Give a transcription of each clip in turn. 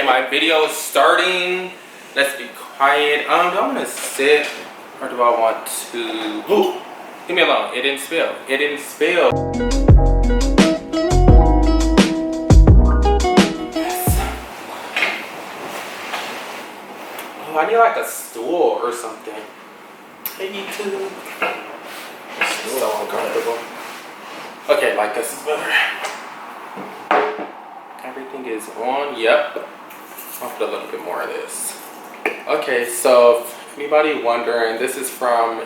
Okay, my video is starting. Let's be quiet. Do I want to sit or do I want to? Ooh, leave me alone. It didn't spill. It didn't spill. Yes. Oh, I need like a stool or something. Hey, YouTube. It's so uncomfortable. Okay, like this is better. Everything is on. Yep. I'll put a little bit more of this. Okay, so if anybody wondering, this is from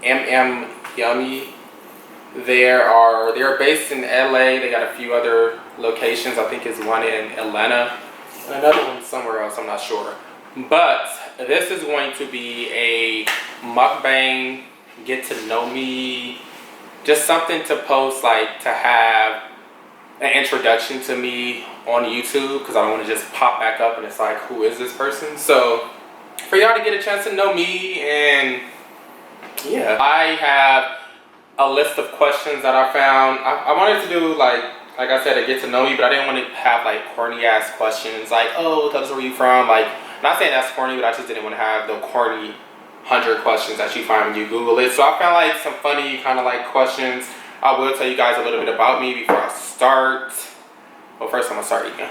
Yummy. They're based in LA. They got a few other locations. I think it's one in Atlanta and another one somewhere else. I'm not sure. But this is going to be a mukbang, get to know me, just something to post, like to have an introduction to me on YouTube, because I don't want to just pop back up and it's like, who is this person? So for y'all to get a chance to know me, and yeah, I have a list of questions that I found. I wanted to do like I said, a get to know me, but I didn't want to have like corny ass questions like, oh, tell us where you from. Like, I'm not saying that's corny, but I just didn't want to have the corny 100 questions that you find when you Google it. So I found like some funny kind of like questions. I will tell you guys a little bit about me before I start. Well, first I'm gonna start eating.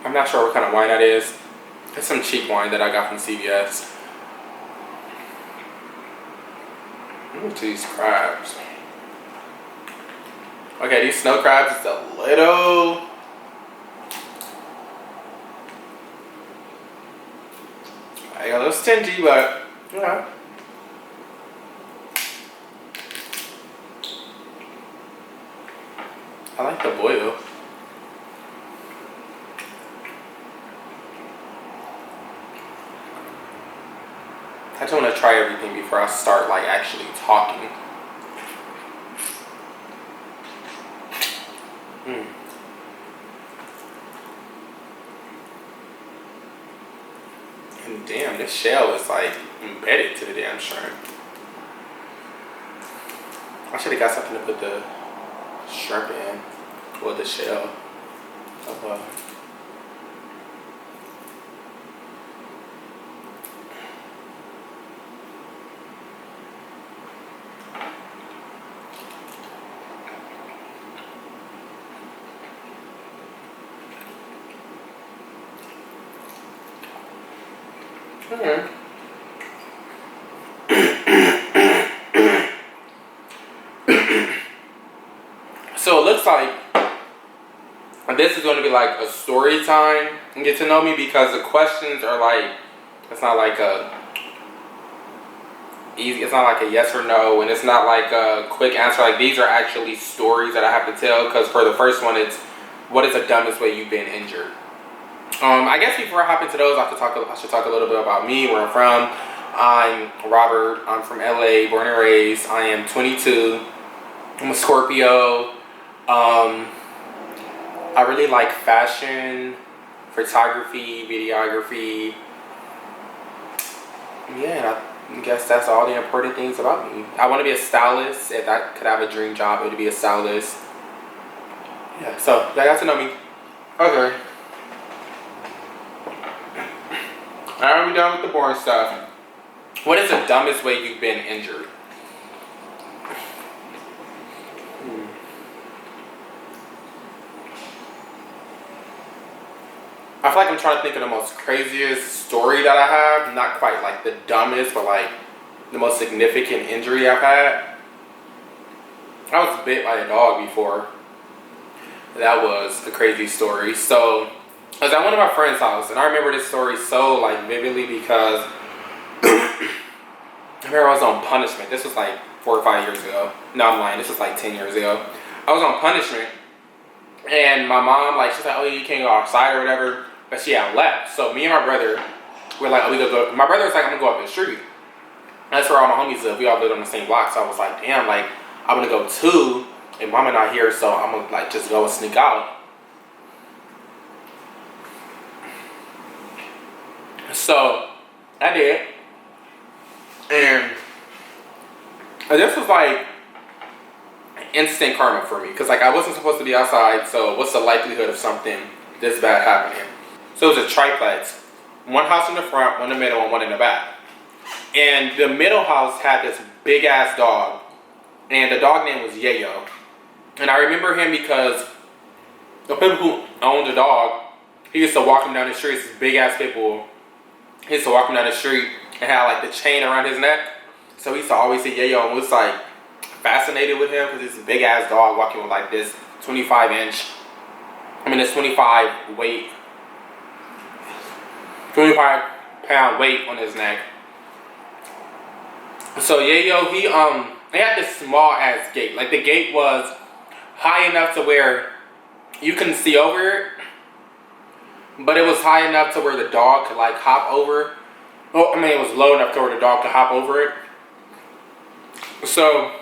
I'm not sure what kind of wine that is. It's some cheap wine that I got from CVS. Look at these crabs. Okay, these snow crabs is a little... I got a little stingy, but yeah. I like the boil. I just want to try everything before I start like actually talking. And damn, this shell is like embedded to the damn shrimp. I should have got something to put the shrimp in, or the shell. Oh well. So it looks like this is going to be like a story time and get to know me, because the questions are like, it's not like a easy, it's not like a yes or no, and it's not like a quick answer. Like, these are actually stories that I have to tell, because for the first one, it's what is the dumbest way you've been injured. I guess before I hop into those, I should talk a little bit about me, where I'm from. I'm Robert. I'm from LA, born and raised. I am 22. I'm a Scorpio. I really like fashion, photography, videography. Yeah, I guess that's all the important things about me. I want to be a stylist. If I could have a dream job, it would be a stylist. Yeah, so y'all got to know me. Okay. Alright, we're done with the boring stuff. What is the dumbest way you've been injured? I feel like I'm trying to think of the most craziest story that I have. Not quite like the dumbest, but like the most significant injury I've had. I was bit by a dog before. That was a crazy story. So I was at one of my friend's house, and I remember this story so like vividly, because I remember I was on punishment. This was like 4 or 5 years ago. No, I'm lying. This was like 10 years ago. I was on punishment, and my mom, like, she's like, oh, you can't go outside or whatever. But she had left. So me and my brother were like, oh, we gonna go. My brother was like, I'm gonna go up the street. That's where all my homies live. We all lived on the same block. So I was like, damn, like, I'm gonna go too, and mama not here, so I'm gonna like just go and sneak out. So I did, and this was like instant karma for me, because like I wasn't supposed to be outside, so what's the likelihood of something this bad happening? So it was a triplex, one house in the front, one in the middle, and one in the back. And the middle house had this big ass dog, and the dog name was Yayo. And I remember him because the people who owned the dog, he used to walk him down the street. It's this big ass pit bull. He used to walk him down the street and had like the chain around his neck. So he used to always say Yayo, and was like fascinated with him because it's a big ass dog walking with like this 25 pound weight on his neck. So Yayo, he had this small ass gate. Like the gate was high enough to where you couldn't see over it, but it was high enough to where the dog could like hop over. Oh, I mean, it was low enough to where the dog could hop over it. So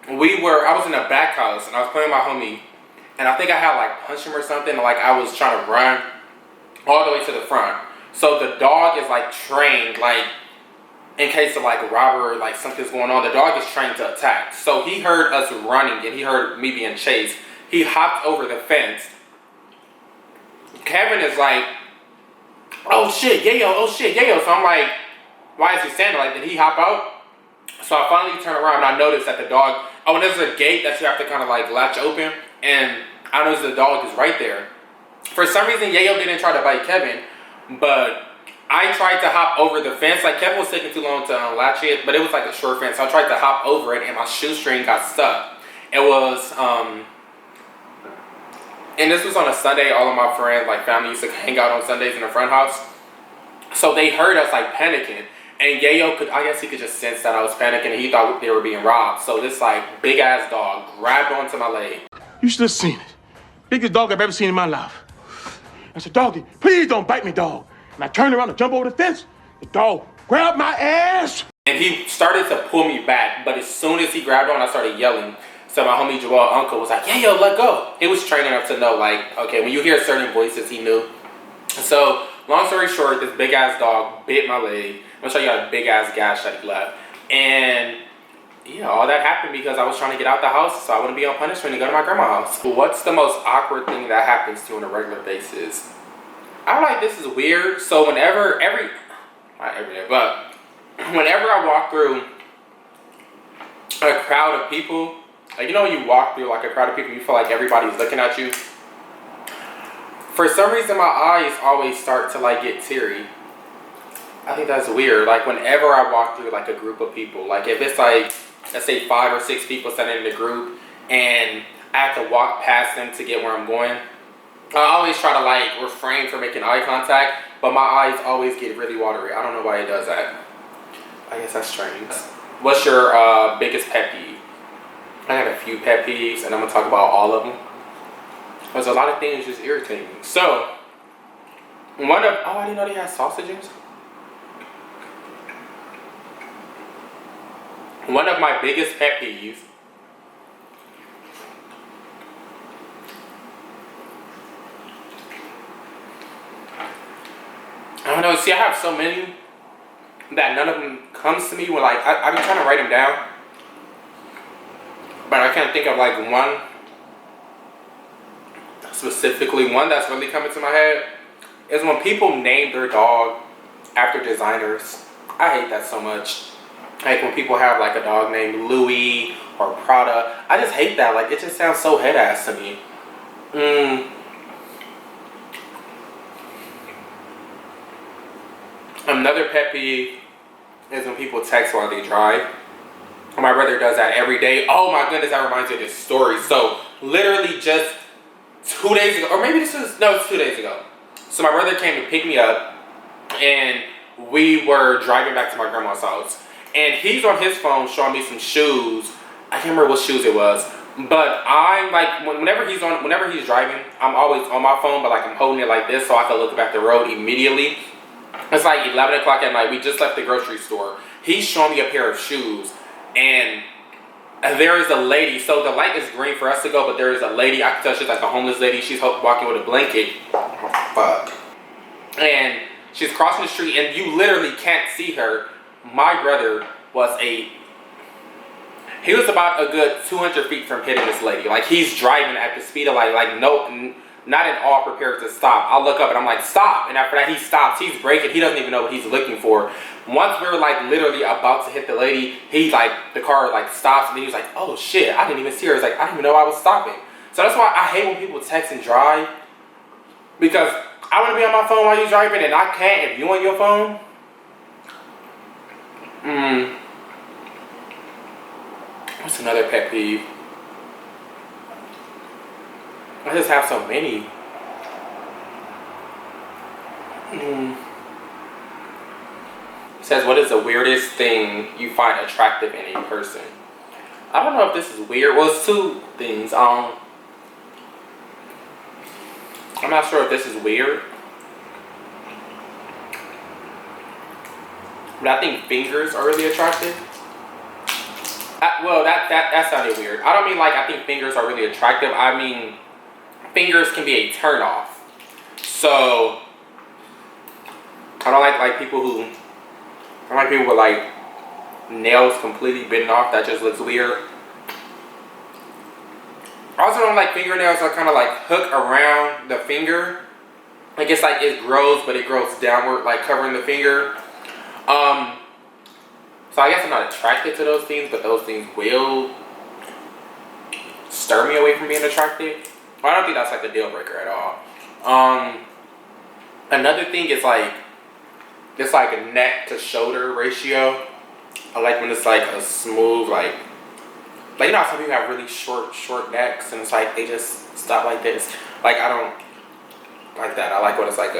I was in the back house and I was playing with my homie, and I think I had like punched him or something. Like I was trying to run all the way to the front. So the dog is like trained, like in case of like a robbery or like something's going on, the dog is trained to attack. So he heard us running and he heard me being chased. He hopped over the fence. Kevin is like, oh shit, Yayo, oh shit, Yayo. So I'm like, why is he standing like, did he hop out? So I finally turn around and I noticed that the dog, and there's a gate that you have to kind of like latch open, and I noticed the dog is right there. For some reason, Yayo didn't try to bite Kevin, but I tried to hop over the fence. Like Kevin was taking too long to unlatch it, but it was like a short fence. So I tried to hop over it and my shoestring got stuck. It was, and this was on a Sunday. All of my friends, like family, used to hang out on Sundays in the front house. So they heard us like panicking. And Yayo I guess he could just sense that I was panicking, and he thought they were being robbed. So this like big ass dog grabbed onto my leg. You should have seen it. Biggest dog I've ever seen in my life. I said, doggy, please don't bite me, dog. And I turned around to jump over the fence. The dog grabbed my ass. And he started to pull me back, but as soon as he grabbed on, I started yelling. So my homie Joel uncle was like, Yayo, let go. He was trained enough to know, like, okay, when you hear certain voices, he knew. So long story short, this big ass dog bit my leg. I'm gonna show you a big ass gash that he left. And yeah, all that happened because I was trying to get out the house so I wouldn't be on punishment and go to my grandma's house. What's the most awkward thing that happens to you on a regular basis? I'm like, this is weird. So whenever, not every day, but whenever I walk through a crowd of people, like, you know, when you walk through like a crowd of people, you feel like everybody's looking at you. For some reason, my eyes always start to like get teary. I think that's weird. Like whenever I walk through like a group of people, like if it's like, let's say 5 or 6 people standing in the group and I have to walk past them to get where I'm going, I always try to like refrain from making eye contact, but my eyes always get really watery. I don't know why it does that. I guess that's strange. What's your biggest pet peeve? I got a few pet peeves and I'm gonna talk about all of them. There's a lot of things just irritate me. So, I didn't know they had sausages. One of my biggest pet peeves I don't know, see, I have so many that none of them comes to me when like, I've been trying to write them down, but I can't think of like one specifically. One that's really coming to my head is when people name their dog after designers. I hate that so much. Like when people have like a dog named Louis or Prada. I just hate that. Like it just sounds so head ass to me. Another pet peeve is when people text while they drive. My brother does that every day. Oh my goodness, that reminds me of this story. So literally just 2 days ago, or maybe it's 2 days ago. So my brother came to pick me up and we were driving back to my grandma's house. And he's on his phone showing me some shoes. I can't remember what shoes it was. But I'm like, whenever he's driving, I'm always on my phone, but like I'm holding it like this so I can look back the road immediately. It's like 11 o'clock at night. We just left the grocery store. He's showing me a pair of shoes. And there is a lady. So the light is green for us to go, but there is a lady. I can tell she's like a homeless lady. She's walking with a blanket. Oh, fuck. And She's crossing the street and you literally can't see her. My brother was he was about a good 200 feet from hitting this lady. Like, he's driving at the speed of like no, not at all prepared to stop. I look up and I'm like, stop. And after that, he stops. He's braking. He doesn't even know what he's looking for. Once we were like literally about to hit the lady, he like, the car like stops and he was like, oh shit, I didn't even see her. He's like, I didn't even know I was stopping. So that's why I hate when people text and drive. Because I want to be on my phone while you're driving and I can't if you on your phone. What's another pet peeve? I just have so many. It says, what is the weirdest thing you find attractive in a person? I don't know if this is weird. Well, it's two things. I'm not sure if this is weird. But I think fingers are really attractive. Well, that sounded weird. I don't mean like I think fingers are really attractive. I mean fingers can be a turn off. So I don't like people who, I don't like people with like nails completely bitten off. That just looks weird. I also don't like fingernails that kind of like hook around the finger. Like it's like it grows, but it grows downward, like covering the finger. So I guess I'm not attracted to those things, but those things will stir me away from being attracted. I don't think that's like a deal breaker at all. Another thing is like, it's like a neck to shoulder ratio. I like when it's like a smooth, like you know how some people have really short necks and it's like they just stop like this. Like I don't like that. I like when it's like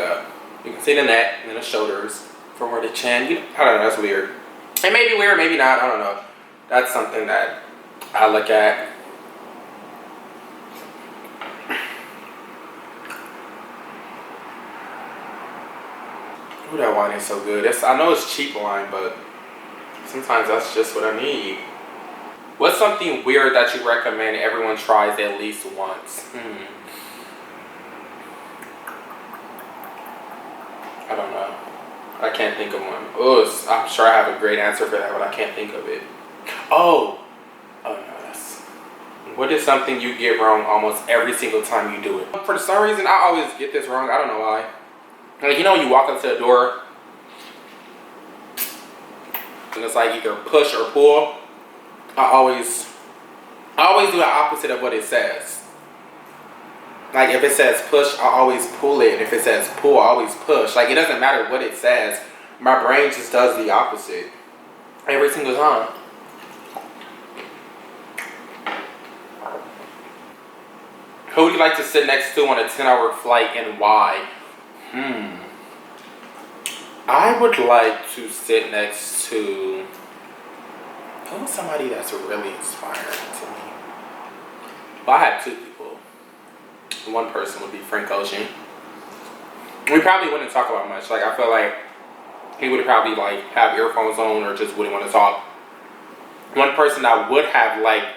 you can see the neck and then the shoulders from where the chin. I don't know, that's weird. It may be weird, maybe not, I don't know. That's something that I look at. Ooh, that wine is so good. I know it's cheap wine, but sometimes that's just what I need. What's something weird that you recommend everyone tries at least once? I don't know. I can't think of one. Oh, I'm sure I have a great answer for that, but I can't think of it. Oh no, what is something you get wrong almost every single time you do it? For some reason, I always get this wrong. I don't know why. Like, you know when you walk up to the door and it's like either push or pull? I always do the opposite of what it says. Like if it says push, I always pull it. And if it says pull, I always push. Like it doesn't matter what it says. My brain just does the opposite. Every single time. Who would you like to sit next to on a 10-hour flight and why? I would like to sit next to somebody that's really inspiring to me. Well, I had two people. One person would be Frank Ocean. We probably wouldn't talk about much. Like I feel like he would probably like have earphones on or just wouldn't want to talk. One person I would have liked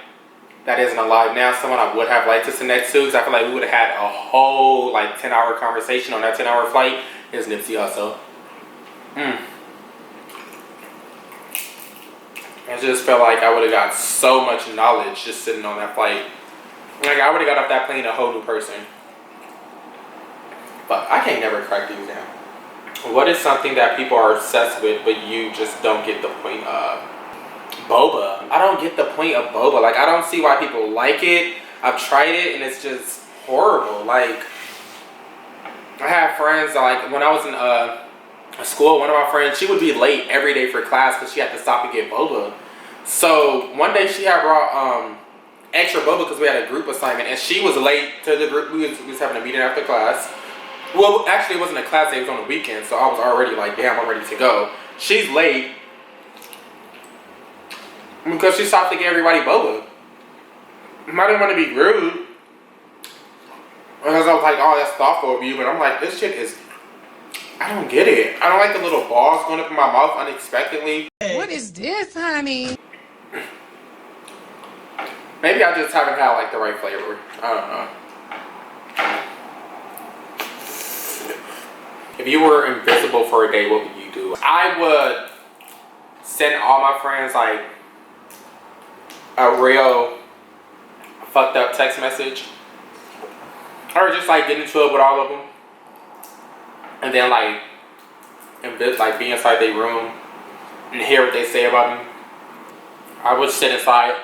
that isn't alive now, someone I would have liked to sit next to, because I feel like we would have had a whole like 10-hour conversation on that 10-hour flight, is Nipsey Hussle. I just felt like I would have got so much knowledge just sitting on that flight. Like I would have got off that plane a whole new person. But I can't never crack these down. What is something that people are obsessed with but you just don't get the point of? Boba. I don't get the point of boba. Like I don't see why people like it. I've tried it and it's just horrible. Like I have friends that, like when I was in school, one of my friends, she would be late every day for class because she had to stop and get boba. So one day she had brought extra boba because we had a group assignment and she was late to the group. We was having a meeting after class. Well, actually it wasn't a class day, it was on the weekend, so I was already like, damn, I'm ready to go. She's late because she stopped to get everybody boba. I didn't want to be rude because I was like, oh, that's thoughtful of you, but I'm like, this shit is, I don't get it. I don't like the little balls going up in my mouth unexpectedly. What is this, honey? Maybe I just haven't had like the right flavor. I don't know. If you were invisible for a day, what would you do? I would send all my friends like a real fucked up text message, or just like get into it with all of them, and then like be inside their room and hear what they say about me. I would sit inside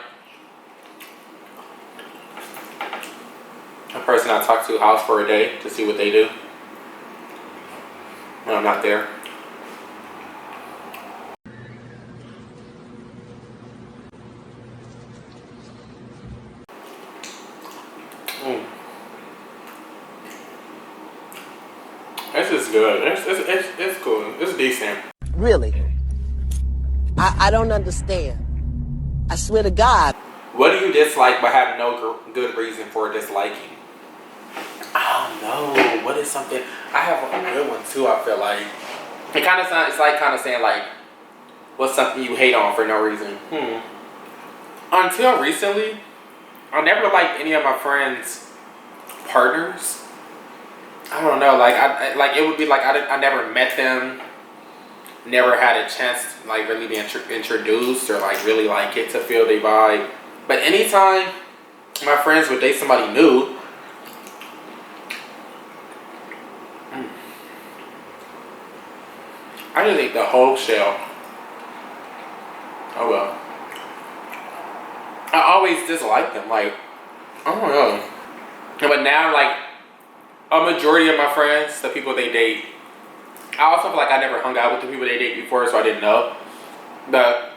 a person I talk to house for a day to see what they do when I'm not there. This is good. It's cool. It's decent. Really? I don't understand. I swear to God. What do you dislike but have no good reason for disliking? I don't know. What is something? I have a good one too. I feel like it kind of sounds. It's like kind of saying like, what's something you hate on for no reason? Until recently, I never liked any of my friends' partners. I don't know. Like it would be like I never met them. Never had a chance to like really be introduced or like really like get to feel their vibe. But anytime my friends would date somebody new, I just ate the whole shell. Oh well. I always disliked them. Like, I don't know. But now, like, a majority of my friends, the people they date, I also feel like I never hung out with the people they date before, so I didn't know. But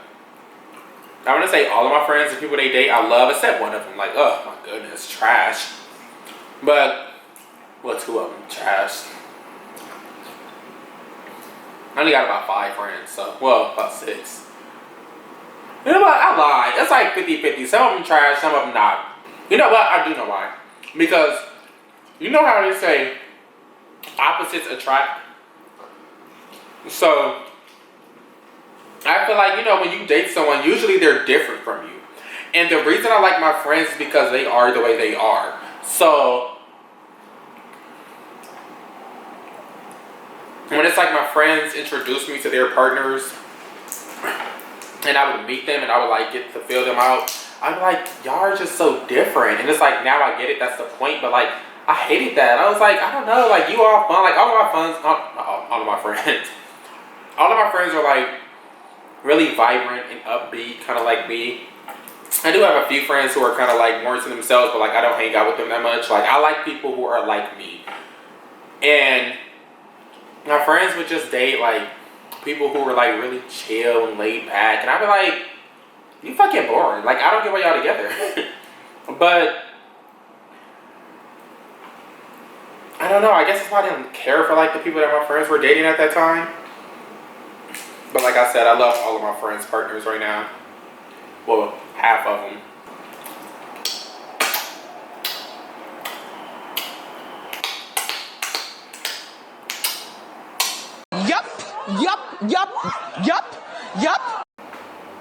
I want to say all of my friends, the people they date, I love, except one of them. Like, oh my goodness, trash. But, well, two of them, trash. I only got about 5 friends, so, well, about 6. You know what? I lied. That's like 50-50. Some of them trash, some of them not. You know what? I do know why. Because, you know how they say opposites attract? So, I feel like, you know, when you date someone, usually they're different from you. And the reason I like my friends is because they are the way they are. So, when it's like my friends introduce me to their partners, and I would meet them and I would like get to feel them out, I'd be like, y'all are just so different. And it's like, now I get it, that's the point. But like, I hated that. I was like, I don't know, like you all fun. Like all of my friends are like really vibrant and upbeat, kind of like me. I do have a few friends who are kind of like more to themselves, but like I don't hang out with them that much. Like I like people who are like me. And my friends would just date like people who were like really chill and laid back, and I'd be like, you fucking boring. Like I don't get why y'all together. But I don't know, I guess it's why I didn't care for like the people that my friends were dating at that time. But like I said, I love all of my friends' partners right now. Well, half of them. Yup.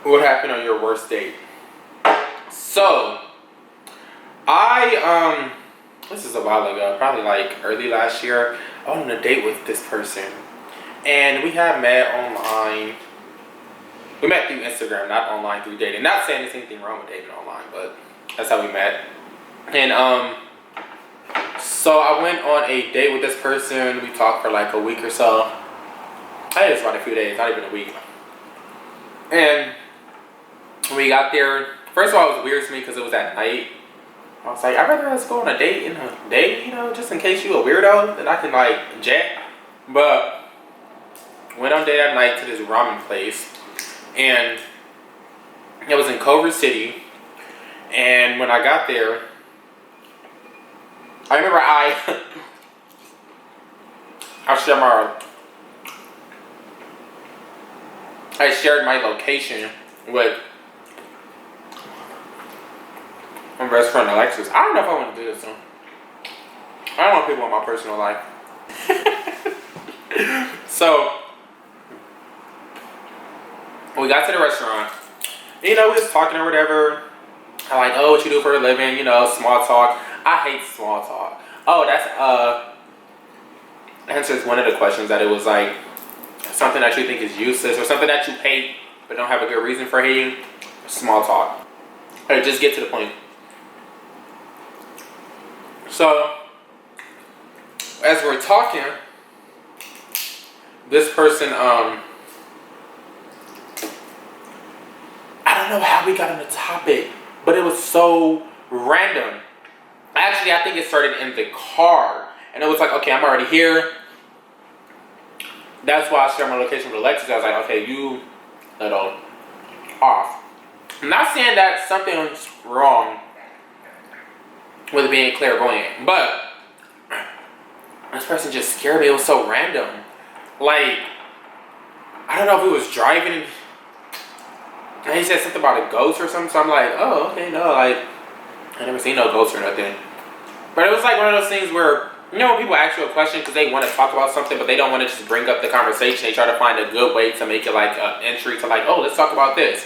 What happened on your worst date? So, this is a while ago, probably like early last year. I went on a date with this person. And we had met online. We met through Instagram, not online through dating. Not saying there's anything wrong with dating online, but that's how we met. And so I went on a date with this person. We talked for like a week or so. I think it was about a few days, not even a week. And when we got there, first of all, it was weird to me because it was at night. I was like, I'd rather us go on a date in a day, you know, just in case you a weirdo, that I can like jet. But went on date at night to this ramen place, and it was in Culver City. And when I got there, I remember I shared my location with a restaurant Alexis. I don't know if I want to do this one. I don't want people in my personal life. So we got to the restaurant. You know, we was talking or whatever. I'm like, oh, what you do for a living? You know, small talk. I hate small talk. Oh, that's answers one of the questions that it was like something that you think is useless or something that you hate but don't have a good reason for hating. Small talk. Hey, just get to the point. So, as we're talking, this person, I don't know how we got on the topic, but it was so random. Actually, I think it started in the car, and it was like, okay, I'm already here. That's why I shared my location with Alexis. I was like, okay, you little off. I'm not saying that something's wrong with being clairvoyant, but this person just scared me. It was so random. Like, I don't know if he was driving and he said something about a ghost or something, so I'm like, oh, okay, no, like, I never seen no ghost or nothing. But it was like one of those things where, you know, when people ask you a question because they want to talk about something, but they don't want to just bring up the conversation. They try to find a good way to make it like an entry to like, oh, let's talk about this.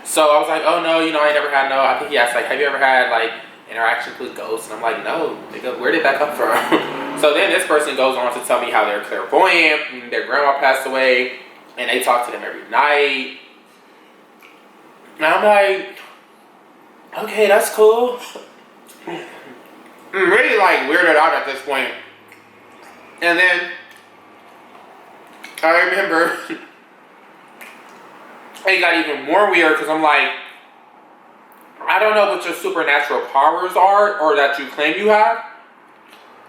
So I was like, oh no, you know, I never had no, I think he asked like, have you ever had like interactions with ghosts? And I'm like, no, nigga, where did that come from? So then this person goes on to tell me how they're clairvoyant, and their grandma passed away, and they talk to them every night. And I'm like, okay, that's cool. I'm really like weirded out at this point. And then I remember it got even more weird because I'm like, I don't know what your supernatural powers are or that you claim you have.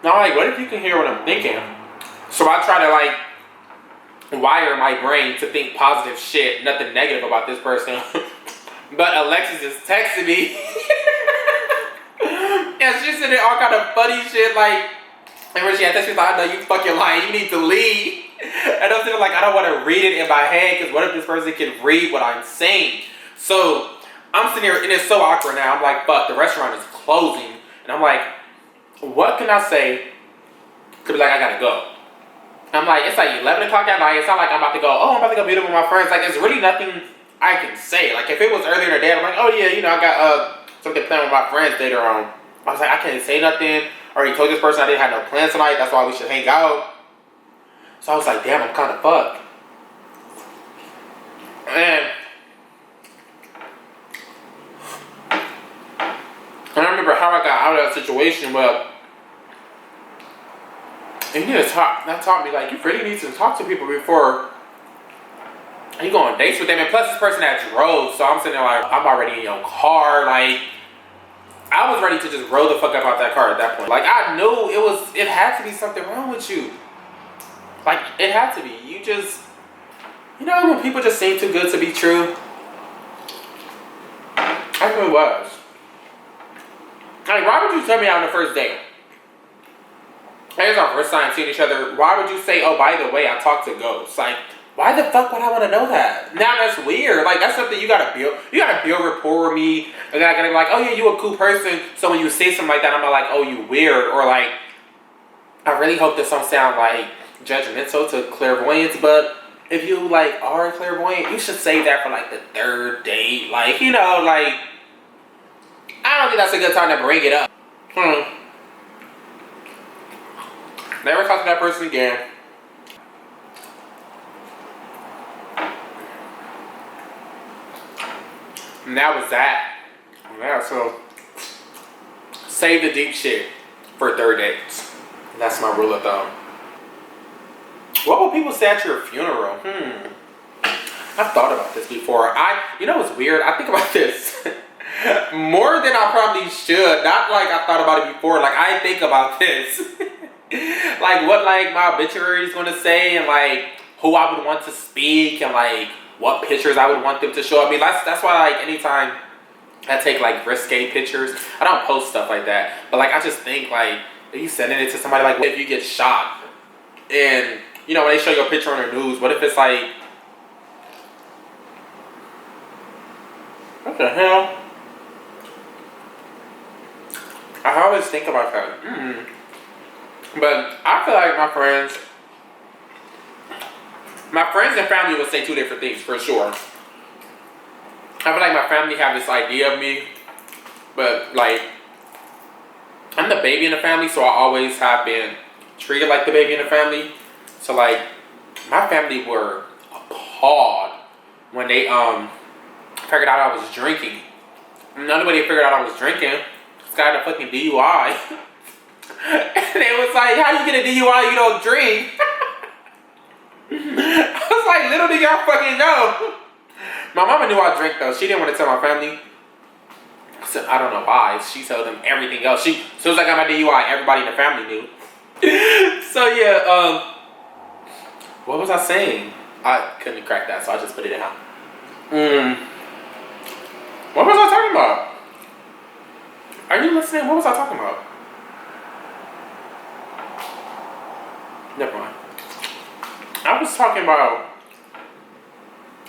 Now, like, what if you can hear what I'm thinking? So I try to like wire my brain to think positive shit, nothing negative about this person. But Alexis is texting me. And she's sitting there all kind of funny shit like, and when she had that, she's like, I know you fucking lying, you need to leave. And I'm sitting like, I don't want to read it in my head because what if this person can read what I'm saying? So I'm sitting here and it's so awkward now. I'm like, fuck, the restaurant is closing. And I'm like, what can I say to be like, I gotta go? I'm like, it's like 11 o'clock at night. It's not like I'm about to go, oh, I'm about to go meet up with my friends. Like, there's really nothing I can say. Like, if it was earlier in the day, I'm like, oh yeah, you know, I got something planned with my friends later on. I was like, I can't say nothing. I already told this person I didn't have no plans tonight. That's why we should hang out. So I was like, damn, I'm kind of fucked. And I remember how I got out of that situation, but you need to talk. That taught me, like, you really need to talk to people before you go on dates with them. And plus, this person that drove, so I'm sitting there like, I'm already in your car. Like, I was ready to just roll the fuck up out that car at that point. Like, I knew it had to be something wrong with you. Like, it had to be. You just, you know, when people just seem too good to be true. I knew it was. Like, why would you tell me out on the first date? It's our first time seeing each other. Why would you say, oh, by the way, I talked to ghosts? Like, why the fuck would I want to know that? Now that's weird. Like, that's something you gotta build. You gotta build rapport with me. And then I gotta be like, oh yeah, you a cool person. So when you say something like that, I'm not like, oh, you weird. Or like, I really hope this don't sound like judgmental to clairvoyance, but if you like are clairvoyant, you should save that for like the third date. Like, you know, like, I don't think that's a good time to bring it up. Never talk to that person again. And that was that. Yeah, so save the deep shit for third dates. That's my rule of thumb. What will people say at your funeral? I've thought about this before. You know what's weird? I think about this more than I probably should. Not like I thought about it before. Like, I think about this. Like, what like my obituary is going to say, and like who I would want to speak, and like what pictures I would want them to show. I mean, that's why, like, anytime I take like risque pictures, I don't post stuff like that. But like, I just think, like, if you sending it to somebody, like, what if you get shot and, you know, when they show your picture on the news, what if it's like, what the hell? I always think about that. But I feel like my friends and family would say two different things for sure. I feel like my family have this idea of me, but like, I'm the baby in the family, so I always have been treated like the baby in the family. So like, my family were appalled when they figured out I was drinking. Nobody figured out I was drinking. This guy had a fucking DUI. And they was like, how you get a DUI, you don't drink? I was like, little did y'all fucking know. My mama knew I drank though. She didn't want to tell my family. So I don't know why. She told them everything else. As soon as I got my DUI, everybody in the family knew. So yeah, what was I saying? I couldn't crack that, so I just put it out. What was I talking about? Are you listening? What was I talking about? Never mind. I was talking about,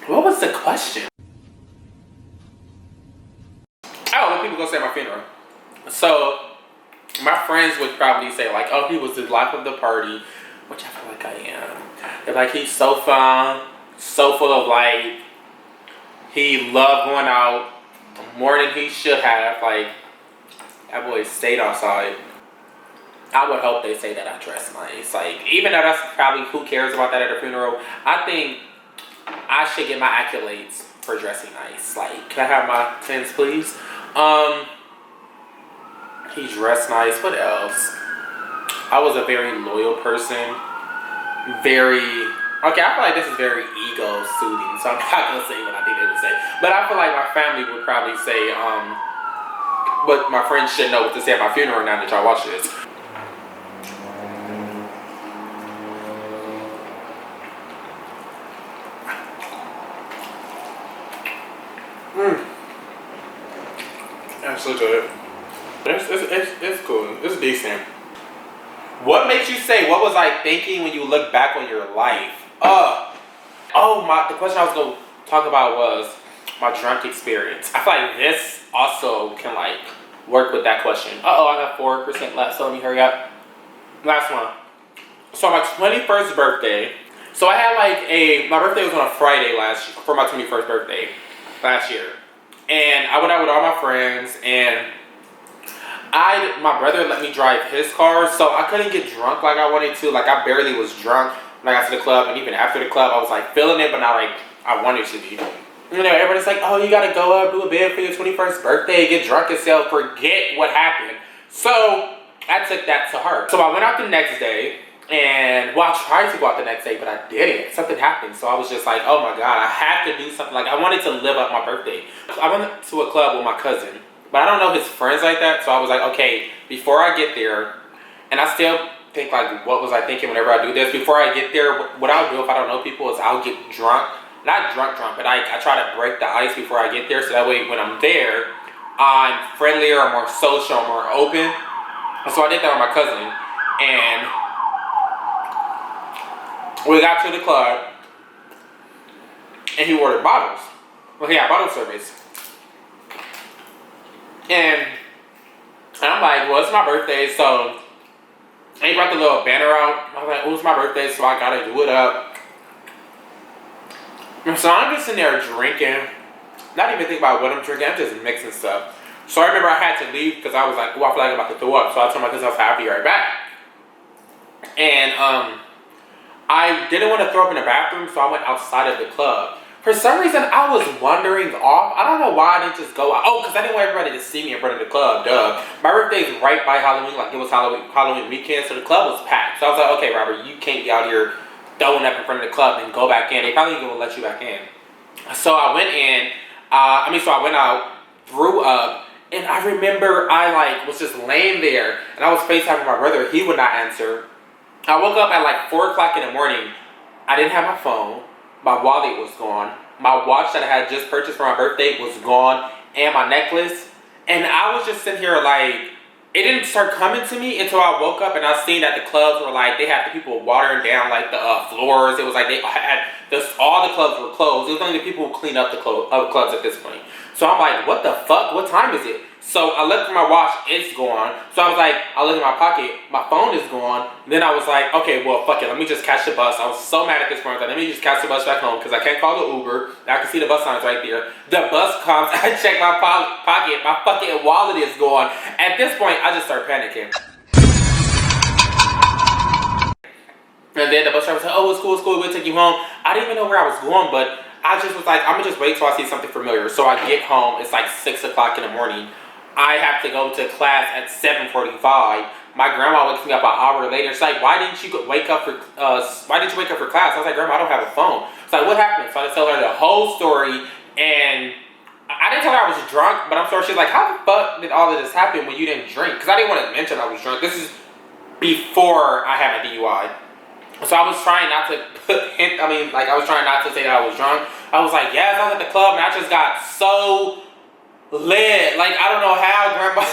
what was the question? Oh, what people gonna say at my funeral. So, my friends would probably say like, oh, he was the life of the party, which I feel like I am. They're like, he's so fun, so full of life. He loved going out more than he should have. Like, that boy stayed outside. I would hope they say that I dress nice. Like, even though that's probably, who cares about that at a funeral? I think I should get my accolades for dressing nice. Like, can I have my 10s, please? He dressed nice. What else? I was a very loyal person. Okay, I feel like this is very ego-soothing, so I'm not gonna say what I think they would say. But I feel like my family would probably say, but my friends should know what to say at my funeral now that y'all watch this. That's so good. It's cool. It's decent. What makes you say, what was I thinking when you look back on your life? The question I was going to talk about was my drunk experience. I feel like this also can like work with that question. I got 4% left, so let me hurry up. Last one. So my 21st birthday. So I had like my birthday was on a Friday for my 21st birthday last year. And I went out with all my friends, and my brother let me drive his car, so I couldn't get drunk like I wanted to. Like, I barely was drunk when I got to the club, and even after the club, I was like feeling it, but not like I wanted to be. You know, everybody's like, oh, you gotta go up, do a bid for your 21st birthday, get drunk yourself, forget what happened. So I took that to heart. So I went out the next day, and I tried to go out the next day, but I didn't. Something happened, so I was just like, oh my God, I have to do something. Like, I wanted to live up my birthday. I went to a club with my cousin, but I don't know his friends like that, so I was like, okay, before I get there, and I still think like, what was I thinking whenever I do this? Before I get there, what I'll do if I don't know people is I'll get drunk. Not drunk, but I try to break the ice before I get there, so that way when I'm there, I'm friendlier, or more social, or more open. And so I did that with my cousin, and we got to the club, and he ordered bottles. Well, he had bottle service. And I'm like, well, it's my birthday, so he brought the little banner out. I was like, oh, it's my birthday, so I gotta do it up. And so I'm just sitting there drinking, not even thinking about what I'm drinking, I'm just mixing stuff. So I remember I had to leave because I was like, oh, I feel like I'm about to throw up. So I told my cousin I was happy right back. And I didn't want to throw up in the bathroom, so I went outside of the club. For some reason, I was wandering off. I don't know why I didn't just go out. Oh, because I didn't want everybody to see me in front of the club, duh. My birthday is right by Halloween, like it was Halloween weekend, so the club was packed. So I was like, okay, Robert, you can't be out here throwing up in front of the club and go back in. They probably ain't gonna let you back in. So I went in, so I went out, threw up, and I remember I was just laying there, and I was FaceTiming my brother. He would not answer. I woke up at 4 o'clock in the morning. I didn't have my phone. My wallet was gone. My watch that I had just purchased for my birthday was gone, and my necklace. And I was just sitting here it didn't start coming to me until I woke up and I seen that the clubs were they had the people watering down the floors. It was they had all the clubs were closed. It was only the people who cleaned up the clubs at this point. So I'm like, what the fuck? What time is it? So I looked for my watch, it's gone. So I was like, I looked in my pocket, my phone is gone. Then I was like, okay, well, fuck it, let me just catch the bus. I was so mad at this point. I was like, let me just catch the bus back home because I can't call the Uber. I can see the bus signs right there. The bus comes, I check my pocket, my fucking wallet is gone. At this point, I just start panicking. And then the bus driver said, oh, it's cool, we'll take you home. I didn't even know where I was going, but I just was like, I'm gonna just wait till I see something familiar. So I get home, it's like 6 o'clock in the morning. I have to go to class at 7:45. My grandma wakes me up an hour later. She's like, why didn't you wake up for class? I was like, Grandma, I don't have a phone. She's like, what happened? So I tell her the whole story, and I didn't tell her I was drunk, but I'm sorry. She's like, how the fuck did all of this happen when you didn't drink? Because I didn't want to mention I was drunk. This is before I had a DUI. So I was trying not to I was trying not to say that I was drunk. I was like, yes, I was at the club and I just got so lit. Like, I don't know how, Grandma.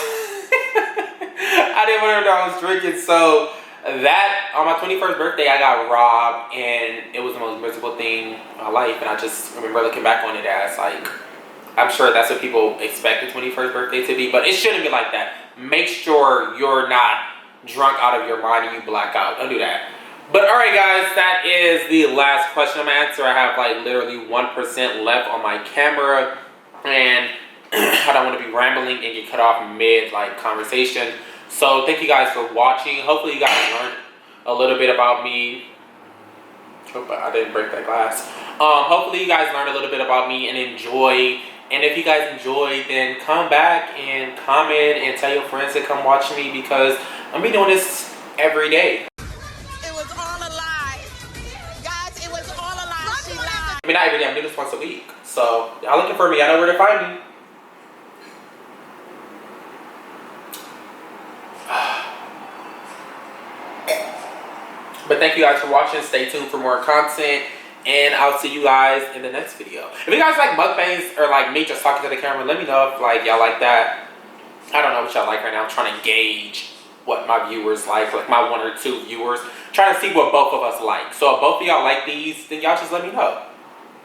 I didn't want her to know I was drinking. So that, on my 21st birthday, I got robbed, and it was the most miserable thing in my life. And I just remember looking back on it as, like, I'm sure that's what people expect the 21st birthday to be, but it shouldn't be like that. Make sure you're not drunk out of your mind and you black out. Don't do that. But alright guys, that is the last question I'm gonna answer. I have like literally 1% left on my camera, and I don't want to be rambling and get cut off mid like conversation. So thank you guys for watching. Hopefully you guys learned a little bit about me. Hope I didn't break that glass. Hopefully you guys learned a little bit about me and enjoy. And if you guys enjoyed, then come back and comment and tell your friends to come watch me, because I'm be doing this every day. I mean, not every day, I'm doing this once a week. So, y'all looking for me, y'all know where to find me. But thank you guys for watching. Stay tuned for more content. And I'll see you guys in the next video. If you guys like mukbangs or like me just talking to the camera, let me know if like y'all like that. I don't know what y'all like right now. I'm trying to gauge what my viewers like my 1 or 2 viewers. Trying to see what both of us like. So if both of y'all like these, then y'all just let me know.